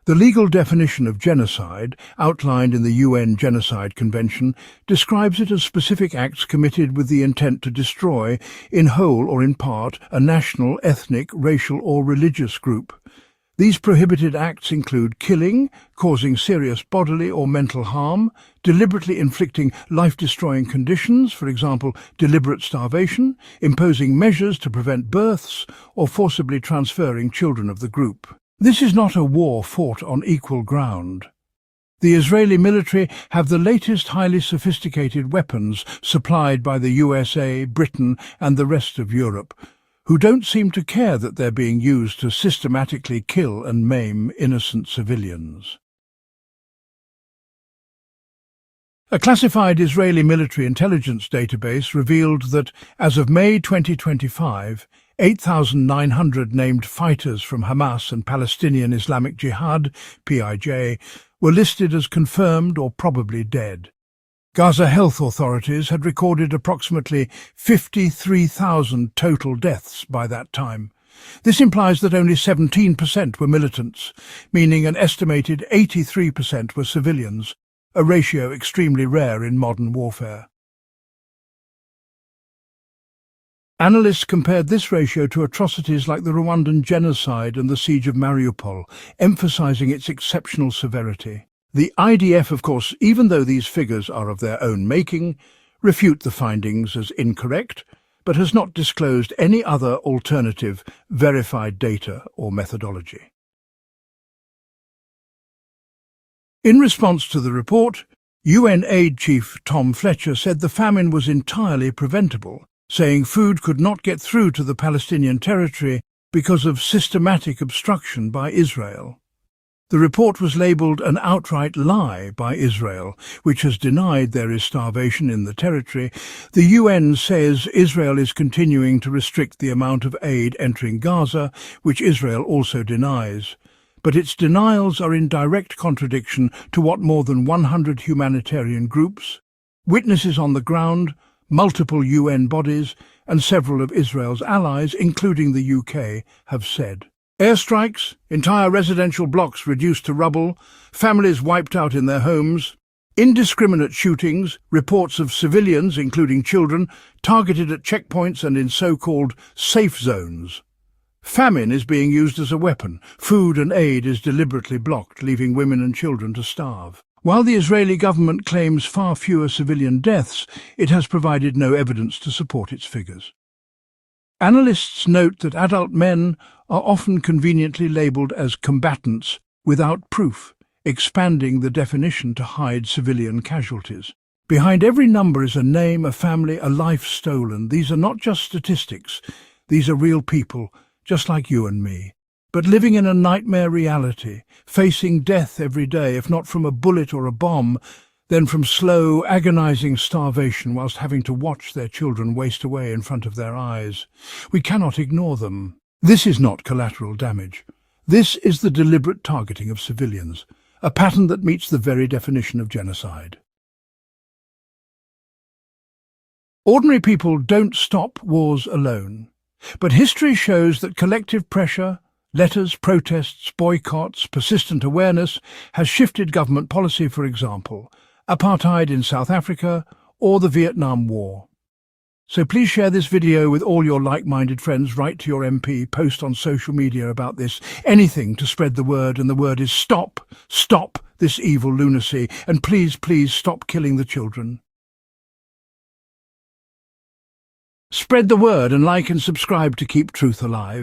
The legal definition of genocide, outlined in the UN Genocide Convention, describes it as specific acts committed with the intent to destroy, in whole or in part, a national, ethnic, racial or religious group. These prohibited acts include killing, causing serious bodily or mental harm, deliberately inflicting life-destroying conditions, for example, deliberate starvation, imposing measures to prevent births, or forcibly transferring children of the group. This is not a war fought on equal ground. The Israeli military have the latest highly sophisticated weapons supplied by the USA, Britain and the rest of Europe, who don't seem to care that they're being used to systematically kill and maim innocent civilians. A classified Israeli military intelligence database revealed that, as of May 2025, 8,900 named fighters from Hamas and Palestinian Islamic Jihad, PIJ, were listed as confirmed or probably dead. Gaza health authorities had recorded approximately 53,000 total deaths by that time. This implies that only 17% were militants, meaning an estimated 83% were civilians, a ratio extremely rare in modern warfare. Analysts compared this ratio to atrocities like the Rwandan genocide and the siege of Mariupol, emphasizing its exceptional severity. The IDF, of course, even though these figures are of their own making, refute the findings as incorrect, but has not disclosed any other alternative, verified data or methodology. In response to the report, UN Aid Chief Tom Fletcher said the famine was entirely preventable, saying food could not get through to the Palestinian territory because of systematic obstruction by Israel. The report was labelled an outright lie by Israel, which has denied there is starvation in the territory. The UN says Israel is continuing to restrict the amount of aid entering Gaza, which Israel also denies. But its denials are in direct contradiction to what more than 100 humanitarian groups, witnesses on the ground, multiple UN bodies and several of Israel's allies, including the UK, have said. Airstrikes, entire residential blocks reduced to rubble, families wiped out in their homes, indiscriminate shootings, reports of civilians, including children, targeted at checkpoints and in so-called safe zones. Famine is being used as a weapon. Food and aid is deliberately blocked, leaving women and children to starve. While the Israeli government claims far fewer civilian deaths, it has provided no evidence to support its figures. Analysts note that adult men are often conveniently labelled as combatants without proof, expanding the definition to hide civilian casualties. Behind every number is a name, a family, a life stolen. These are not just statistics. These are real people, just like you and me, but living in a nightmare reality, facing death every day, if not from a bullet or a bomb, then from slow, agonizing starvation whilst having to watch their children waste away in front of their eyes. We cannot ignore them. This is not collateral damage. This is the deliberate targeting of civilians, a pattern that meets the very definition of genocide. Ordinary people don't stop wars alone, but history shows that collective pressure, letters, protests, boycotts, persistent awareness has shifted government policy, for example, apartheid in South Africa or the Vietnam War. So please share this video with all your like-minded friends, write to your MP, post on social media about this, anything to spread the word, and the word is stop, stop this evil lunacy, and please, please stop killing the children. Spread the word and like and subscribe to keep truth alive.